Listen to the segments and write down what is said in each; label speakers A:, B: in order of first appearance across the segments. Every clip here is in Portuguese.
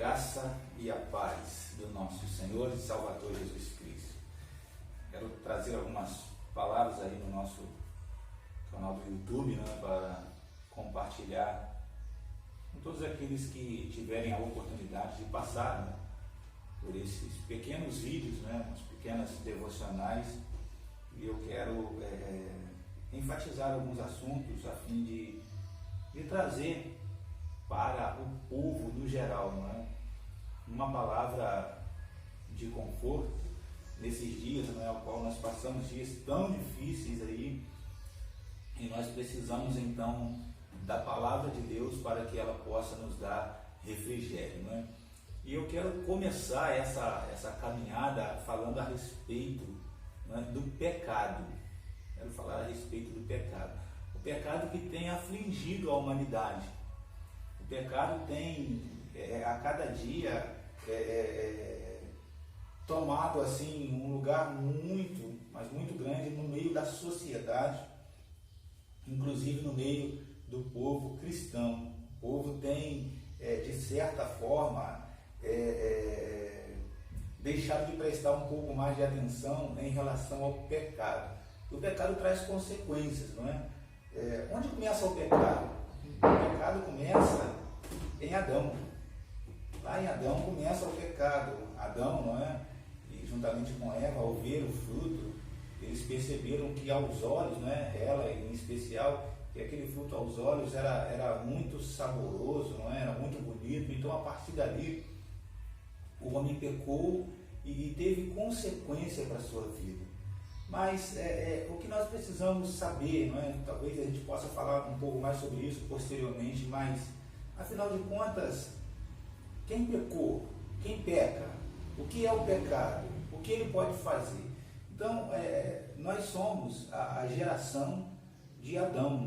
A: graça e a paz do nosso Senhor e Salvador Jesus Cristo. Quero trazer algumas palavras aí no nosso canal do YouTube, para compartilhar com todos aqueles que tiverem a oportunidade de passar por esses pequenos vídeos, umas pequenas devocionais, e eu quero enfatizar alguns assuntos a fim de trazer para o povo no geral, uma palavra de conforto nesses dias, ao qual nós passamos dias tão difíceis aí, e nós precisamos então da palavra de Deus para que ela possa nos dar refrigério, E eu quero começar essa caminhada falando a respeito do pecado. Quero falar a respeito do pecado. O pecado que tem afligido a humanidade. O pecado tem, a cada dia, tomado assim um lugar muito, mas muito grande no meio da sociedade, inclusive no meio do povo cristão. O povo tem, de certa forma, deixado de prestar um pouco mais de atenção em relação ao pecado. O pecado traz consequências, onde começa o pecado? O pecado começa em Adão. Lá em Adão começa o pecado. Adão, e juntamente com Eva, ao ver o fruto, eles perceberam que aos olhos, ela em especial, que aquele fruto aos olhos era muito saboroso, era muito bonito. Então, a partir dali, o homem pecou e teve consequência para a sua vida. Mas o que nós precisamos saber, talvez a gente possa falar um pouco mais sobre isso posteriormente, mas afinal de contas, quem pecou? Quem peca? O que é o pecado? O que ele pode fazer? Então, nós somos a geração de Adão,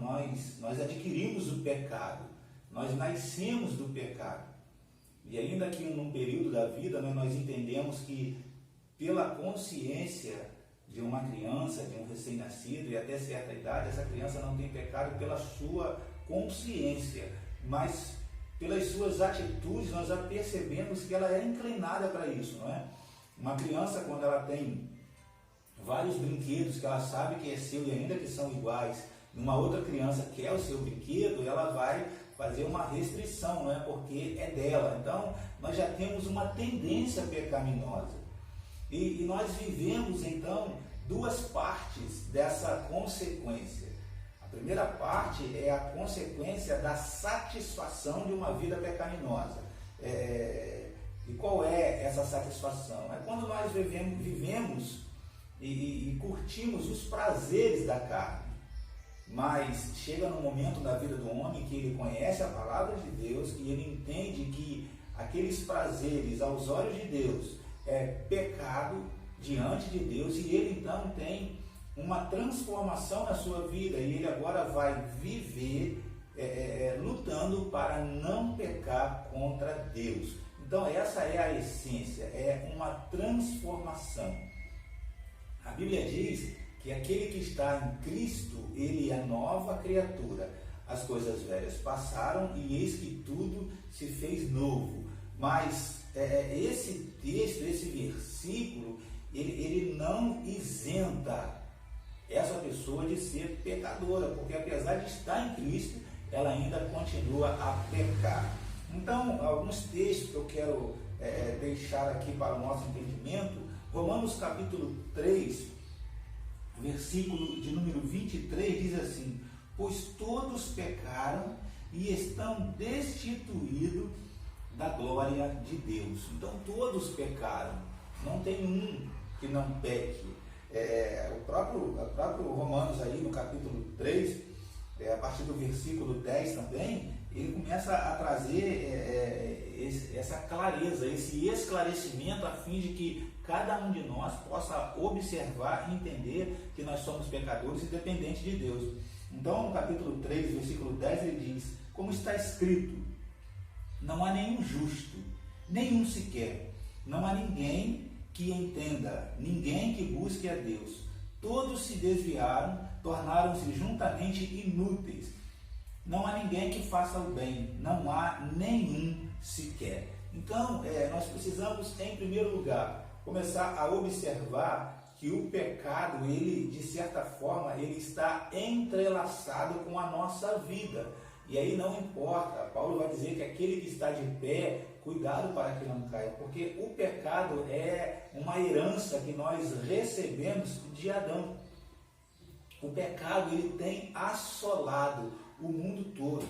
A: nós adquirimos o pecado, nós nascemos do pecado. E ainda que num período da vida, nós entendemos que pela consciência de uma criança, de um recém-nascido e até certa idade, essa criança não tem pecado pela sua consciência, mas pelas suas atitudes nós já percebemos que ela é inclinada para isso, Uma criança, quando ela tem vários brinquedos que ela sabe que é seu e ainda que são iguais, uma outra criança quer o seu brinquedo, ela vai fazer uma restrição, porque é dela. Então, nós já temos uma tendência pecaminosa. E nós vivemos, então, duas partes dessa consequência. A primeira parte é a consequência da satisfação de uma vida pecaminosa. E qual é essa satisfação? É quando nós vivemos e curtimos os prazeres da carne. Mas chega num momento da vida do homem que ele conhece a palavra de Deus, que ele entende que aqueles prazeres aos olhos de Deus é pecado diante de Deus, e ele então tem uma transformação na sua vida, e ele agora vai viver lutando para não pecar contra Deus. Então essa é a essência, é uma transformação. A Bíblia diz que aquele que está em Cristo, ele é nova criatura. As coisas velhas passaram e eis que tudo se fez novo. Mas esse texto, esse versículo, ele não isenta essa pessoa de ser pecadora, porque apesar de estar em Cristo, ela ainda continua a pecar. Então, alguns textos que eu quero deixar aqui para o nosso entendimento. Romanos capítulo 3, versículo de número 23, diz assim: pois todos pecaram e estão destituídos da glória de Deus. Então todos pecaram, não tem um que não peque. O próprio Romanos aí no capítulo 3, a partir do versículo 10 também, ele começa a trazer essa clareza, esse esclarecimento, a fim de que cada um de nós possa observar e entender que nós somos pecadores e dependentes de Deus. Então, no capítulo 3, versículo 10, ele diz: como está escrito, não há nenhum justo, nenhum sequer, não há ninguém que entenda, ninguém que busque a Deus. Todos se desviaram, tornaram-se juntamente inúteis. Não há ninguém que faça o bem, não há nenhum sequer. Então, nós precisamos, em primeiro lugar, começar a observar que o pecado, ele, de certa forma, ele está entrelaçado com a nossa vida. E aí não importa, Paulo vai dizer que aquele que está de pé, cuidado para que não caia, porque o pecado é uma herança que nós recebemos de Adão. O pecado, ele tem assolado o mundo todo.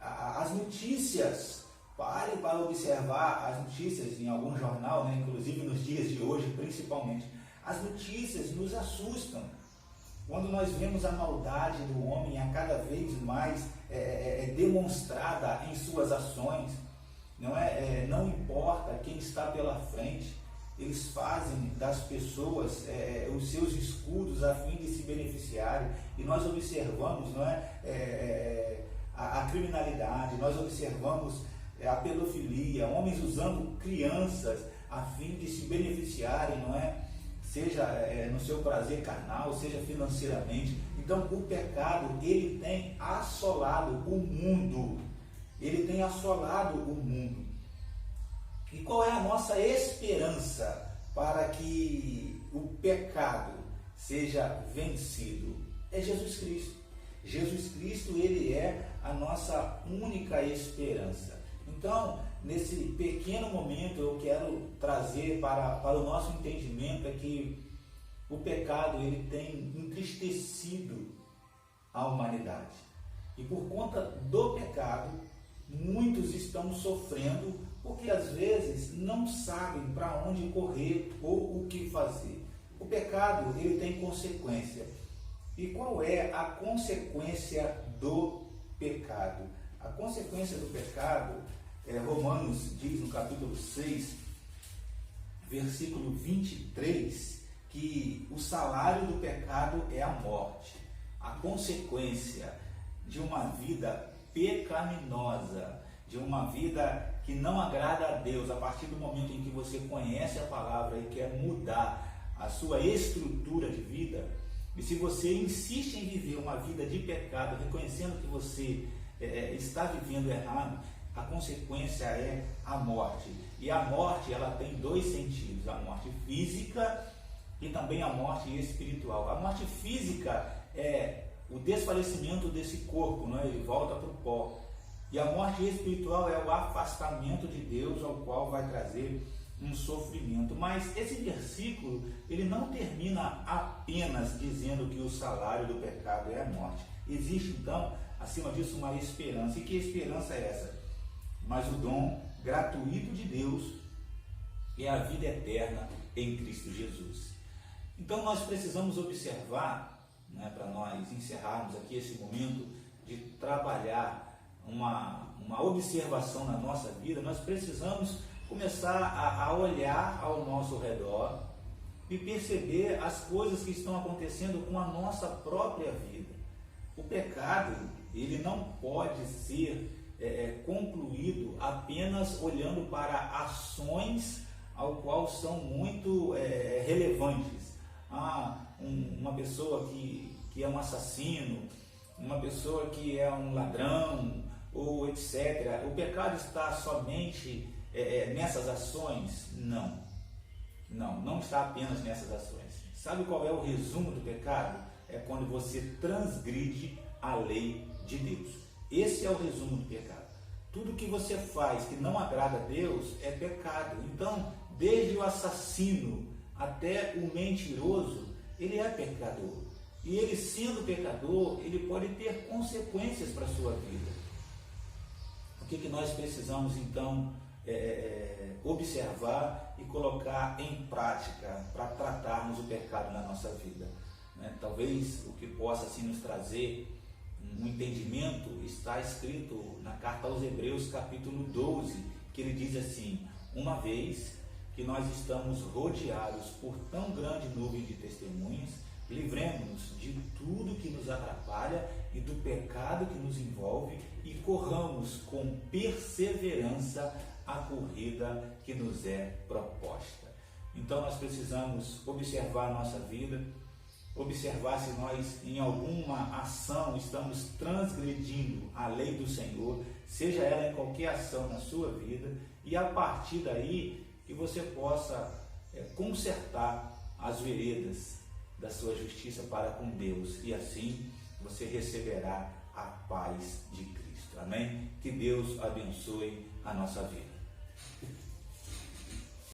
A: As notícias, pare para observar as notícias em algum jornal, né? Inclusive nos dias de hoje, principalmente. As notícias nos assustam. Quando nós vemos a maldade do homem a cada vez mais demonstrada em suas ações, não importa quem está pela frente, eles fazem das pessoas os seus escudos a fim de se beneficiarem, e nós observamos a criminalidade, nós observamos a pedofilia, homens usando crianças a fim de se beneficiarem, seja no seu prazer carnal, seja financeiramente. Então o pecado, ele tem assolado o mundo. Ele tem assolado o mundo. E qual é a nossa esperança para que o pecado seja vencido? É Jesus Cristo. Jesus Cristo, ele é a nossa única esperança. Então, nesse pequeno momento, eu quero trazer para o nosso entendimento que o pecado, ele tem entristecido a humanidade. E por conta do pecado, muitos estão sofrendo porque às vezes não sabem para onde correr ou o que fazer. O pecado, ele tem consequência. E qual é a consequência do pecado? A consequência do pecado, Romanos diz no capítulo 6, versículo 23, que o salário do pecado é a morte. A consequência de uma vida pecaminosa, de uma vida que não agrada a Deus, a partir do momento em que você conhece a palavra e quer mudar a sua estrutura de vida, e se você insiste em viver uma vida de pecado, reconhecendo que você está vivendo errado, a consequência é a morte. E a morte, ela tem dois sentidos: a morte física e também a morte espiritual. A morte física é o desfalecimento desse corpo, ele volta para o pó. E a morte espiritual é o afastamento de Deus, ao qual vai trazer um sofrimento. Mas esse versículo, ele não termina apenas dizendo que o salário do pecado é a morte. Existe então, acima disso, uma esperança. E que esperança é essa? Mas o dom gratuito de Deus é a vida eterna em Cristo Jesus. Então nós precisamos observar, para nós encerrarmos aqui esse momento de trabalhar uma observação na nossa vida, nós precisamos começar a olhar ao nosso redor e perceber as coisas que estão acontecendo com a nossa própria vida. O pecado, ele não pode ser concluído apenas olhando para ações ao qual são muito relevantes. Uma pessoa que é um assassino, uma pessoa que é um ladrão, ou etc. O pecado está somente nessas ações? Não está apenas nessas ações. Sabe qual é o resumo do pecado? É quando você transgride a lei de Deus. Esse é o resumo do pecado. Tudo que você faz que não agrada a Deus é pecado. Então, desde o assassino até o mentiroso, ele é pecador. E ele, sendo pecador, ele pode ter consequências para a sua vida. O que nós precisamos, então, observar e colocar em prática para tratarmos o pecado na nossa vida? Talvez o que possa assim, nos trazer um entendimento está escrito na carta aos Hebreus, capítulo 12, que ele diz assim: uma vez que nós estamos rodeados por tão grande nuvem de testemunhas, livremos-nos de tudo que nos atrapalha e do pecado que nos envolve e corramos com perseverança a corrida que nos é proposta. Então nós precisamos observar a nossa vida, observar se nós em alguma ação estamos transgredindo a lei do Senhor, seja ela em qualquer ação na sua vida, e a partir daí que você possa consertar as veredas da sua justiça para com Deus, e assim você receberá a paz de Cristo. Amém? Que Deus abençoe a nossa vida.